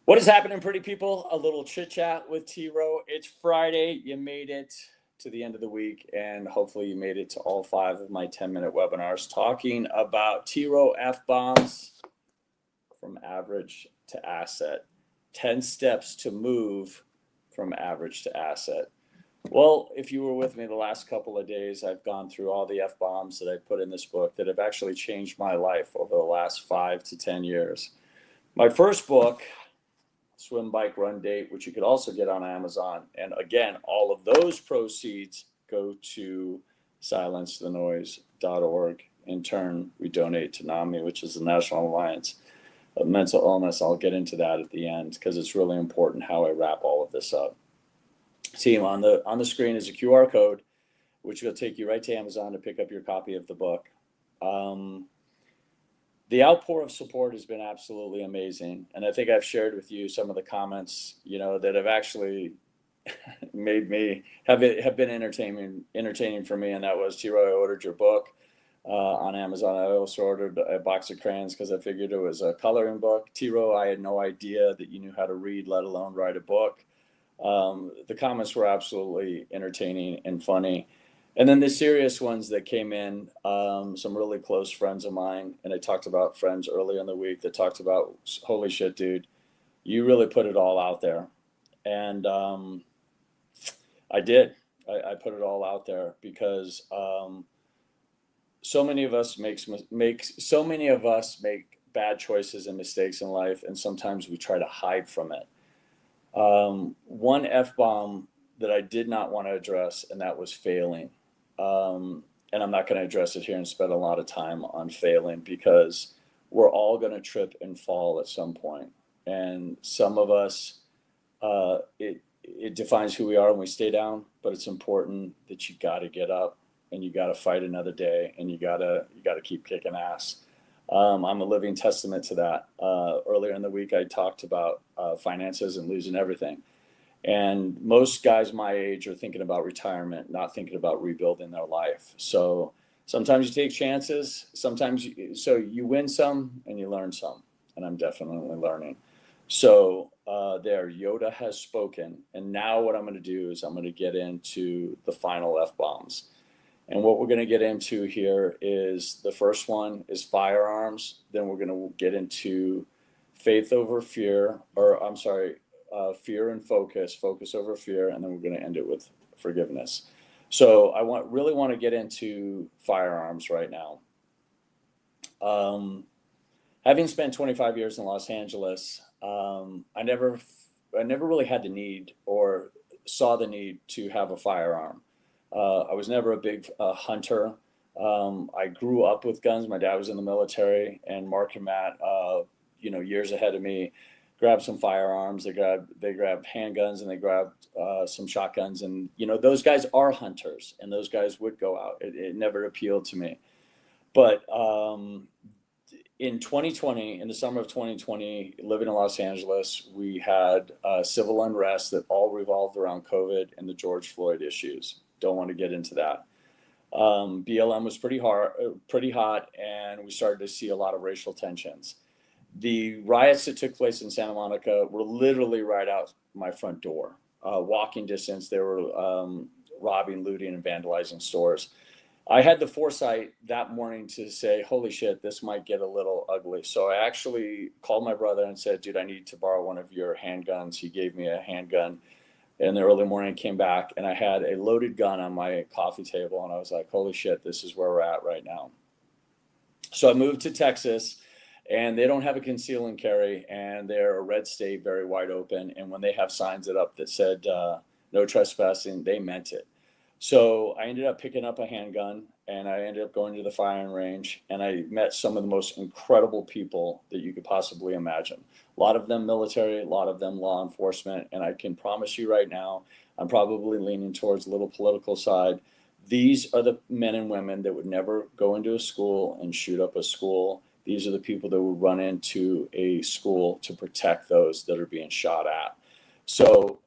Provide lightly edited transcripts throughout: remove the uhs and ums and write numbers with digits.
What is happening, pretty people? A little chit chat with T Row. It's Friday. You made it to the end of the week, and hopefully, you made it to all 5 of my 10-minute webinars talking about T Row F bombs from average to asset. 10 steps to move from average to asset. Well, if you were with me the last couple of days, I've gone through all the F bombs that I put in this book that have actually changed my life over the last 5 to 10 years. My first book, Swim, Bike, Run, Date, which you could also get on Amazon. And again, all of those proceeds go to silencethenoise.org. In turn, we donate to NAMI, which is the National Alliance of Mental Illness. I'll get into that at the end because it's really important how I wrap all of this up. See, on the screen is a QR code, which will take you right to Amazon to pick up your copy of the book. The outpour of support has been absolutely amazing. And I think I've shared with you some of the comments, that have actually made me have been entertaining for me. And that was, T-Roy, I ordered your book on Amazon. I also ordered a box of crayons because I figured it was a coloring book. T-Roy, I had no idea that you knew how to read, let alone write a book. The comments were absolutely entertaining and funny. And then the serious ones that came in, some really close friends of mine, and I talked about friends earlier in the week that talked about, holy shit, dude, you really put it all out there. And I did. I put it all out there because so many of us make bad choices and mistakes in life, and sometimes we try to hide from it. One F-bomb that I did not want to address, and that was failing. And I'm not going to address it here and spend a lot of time on failing because we're all going to trip and fall at some point. And some of us, it defines who we are when we stay down, but it's important that you got to get up and you got to fight another day and you got to keep kicking ass. I'm a living testament to that. Earlier in the week, I talked about finances and losing everything. And most guys my age are thinking about retirement, not thinking about rebuilding their life. So sometimes you take chances, so you win some and you learn some, and I'm definitely learning. So there, Yoda has spoken. And now what I'm going to do is I'm going to get into the final F-bombs. And what we're going to get into here is, the first one is firearms. Then we're going to get into faith over fear, fear and focus over fear, and then we're going to end it with forgiveness. So I really want to get into firearms right now. Having spent 25 years in Los Angeles, I never really had the need or saw the need to have a firearm. I was never a big hunter. I grew up with guns. My dad was in the military, and Mark and Matt, years ahead of me, grabbed some firearms. They grabbed handguns, and they grabbed some shotguns. And, those guys are hunters, and those guys would go out. It never appealed to me. But in 2020, in the summer of 2020, living in Los Angeles, we had civil unrest that all revolved around COVID and the George Floyd issues. Don't want to get into that. BLM was pretty hot, and we started to see a lot of racial tensions. The riots that took place in Santa Monica were literally right out my front door. Walking distance, they were robbing, looting, and vandalizing stores. I had the foresight that morning to say, holy shit, this might get a little ugly. So I actually called my brother and said, dude, I need to borrow one of your handguns. He gave me a handgun. In the early morning, I came back, and I had a loaded gun on my coffee table, and I was like, holy shit, this is where we're at right now. So I moved to Texas, and they don't have a conceal and carry, and they're a red state, very wide open. And when they have signs up that said no trespassing, they meant it. So I ended up picking up a handgun, and I ended up going to the firing range, and I met some of the most incredible people that you could possibly imagine. A lot of them military, a lot of them law enforcement. And I can promise you right now, I'm probably leaning towards a little political side. These are the men and women that would never go into a school and shoot up a school. These are the people that would run into a school to protect those that are being shot at. So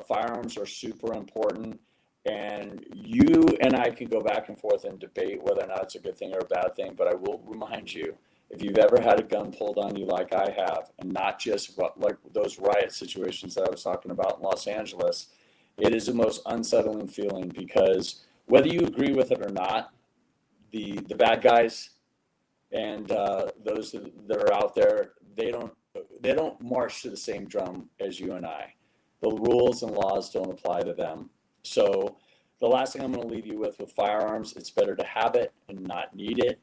firearms are super important. And you and I can go back and forth and debate whether or not it's a good thing or a bad thing, but I will remind you, If you've ever had a gun pulled on you like I have, and not just like those riot situations that I was talking about in Los Angeles, it is the most unsettling feeling, because whether you agree with it or not, the bad guys and those that are out there, they don't march to the same drum as you and I. The rules and laws don't apply to them. So the last thing I'm going to leave you with firearms, it's better to have it and not need it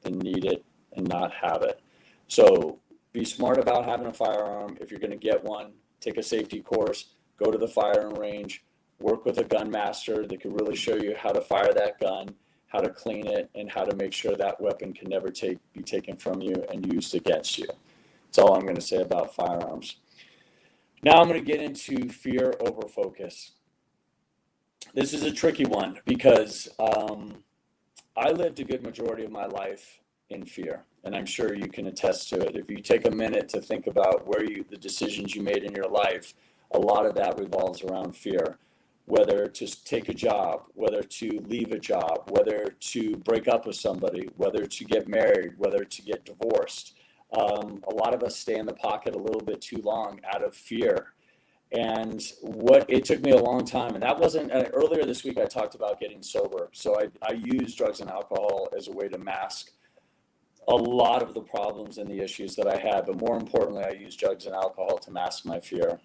than need it and not have it. So be smart about having a firearm. If you're going to get one, take a safety course, go to the firing range, work with a gun master that can really show you how to fire that gun, how to clean it, and how to make sure that weapon can never be taken from you and used against you. That's all I'm going to say about firearms. Now I'm going to get into fear over focus. This is a tricky one, because I lived a good majority of my life in fear, and I'm sure you can attest to it. If you take a minute to think about the decisions you made in your life, a lot of that revolves around fear. Whether to take a job, whether to leave a job, whether to break up with somebody, whether to get married, whether to get divorced. A lot of us stay in the pocket a little bit too long out of fear. And it took me a long time, and that wasn't, earlier this week I talked about getting sober. So I used drugs and alcohol as a way to mask a lot of the problems and the issues that I had, but more importantly, I used drugs and alcohol to mask my fear.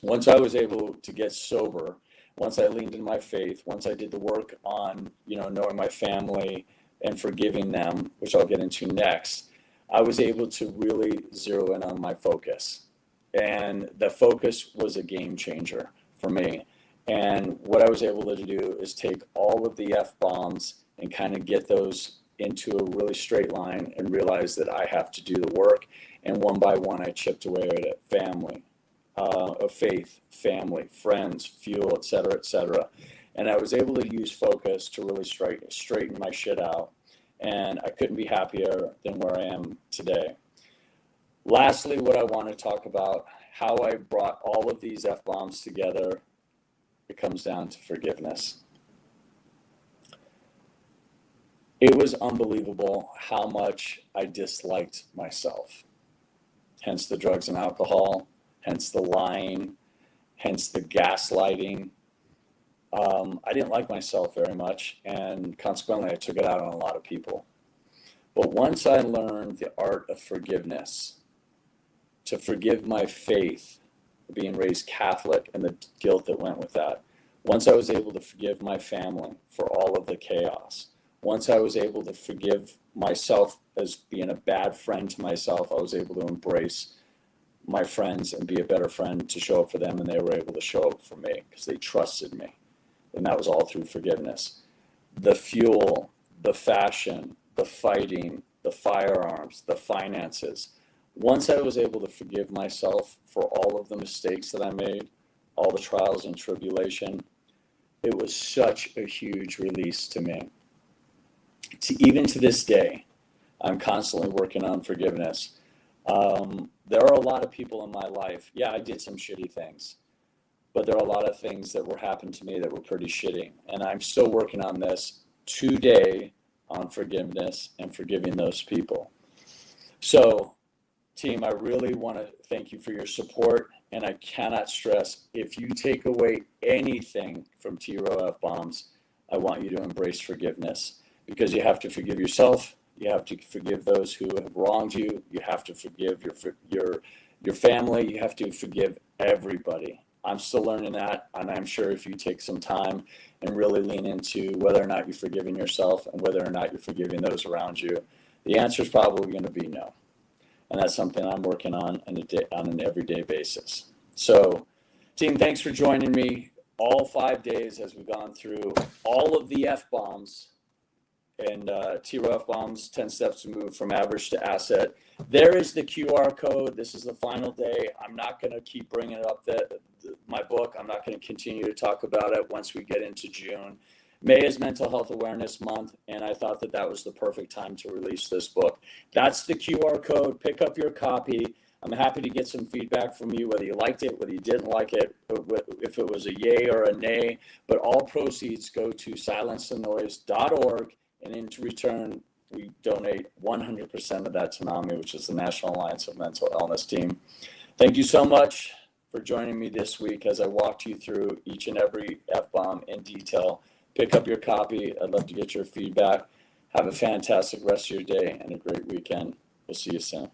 Once I was able to get sober, once I leaned into my faith, once I did the work on, knowing my family and forgiving them, which I'll get into next, I was able to really zero in on my focus. And the focus was a game changer for me. And what I was able to do is take all of the F-bombs and kind of get those into a really straight line and realize that I have to do the work. And one by one, I chipped away at it. Family, of faith, family, friends, fuel, et cetera, and I was able to use focus to really straighten my shit out, and I couldn't be happier than where I am today. Lastly, what I want to talk about, how I brought all of these F-bombs together, it comes down to forgiveness. It was unbelievable how much I disliked myself, hence the drugs and alcohol, hence the lying, hence the gaslighting. I didn't like myself very much, and consequently, I took it out on a lot of people. But once I learned the art of forgiveness, to forgive my faith, being raised Catholic, and the guilt that went with that, once I was able to forgive my family for all of the chaos, once I was able to forgive myself as being a bad friend to myself, I was able to embrace my friends and be a better friend to show up for them, and they were able to show up for me because they trusted me. And that was all through forgiveness. The fuel, the fashion, the fighting, the firearms, the finances. Once I was able to forgive myself for all of the mistakes that I made, all the trials and tribulation, it was such a huge release to me. Even to this day, I'm constantly working on forgiveness. There are a lot of people in my life. Yeah, I did some shitty things, but there are a lot of things that were happened to me that were pretty shitty. And I'm still working on this today on forgiveness and forgiving those people. So, team, I really want to thank you for your support. And I cannot stress, if you take away anything from T-Row F-bombs, I want you to embrace forgiveness, because you have to forgive yourself. You have to forgive those who have wronged you. You have to forgive your family. You have to forgive everybody. I'm still learning that, and I'm sure if you take some time and really lean into whether or not you're forgiving yourself and whether or not you're forgiving those around you, the answer is probably going to be no. And that's something I'm working on an everyday basis. So, team, thanks for joining me all 5 days as we've gone through all of the F-bombs and T-Row F-bombs, 10 steps to move from average to asset. There is the QR code. This is the final day. I'm not going to keep bringing up my book. I'm not going to continue to talk about it once we get into June. May is Mental Health Awareness Month, and I thought that was the perfect time to release this book. That's the QR code. Pick up your copy. I'm happy to get some feedback from you, whether you liked it, whether you didn't like it, if it was a yay or a nay. But all proceeds go to silencethenoise.org, and in return, We donate 100% of that to NAMI, which is the National Alliance of Mental Illness team. Thank you so much for joining me this week as I walked you through each and every F-bomb in detail. Pick up your copy. I'd love to get your feedback. Have a fantastic rest of your day and a great weekend. We'll see you soon.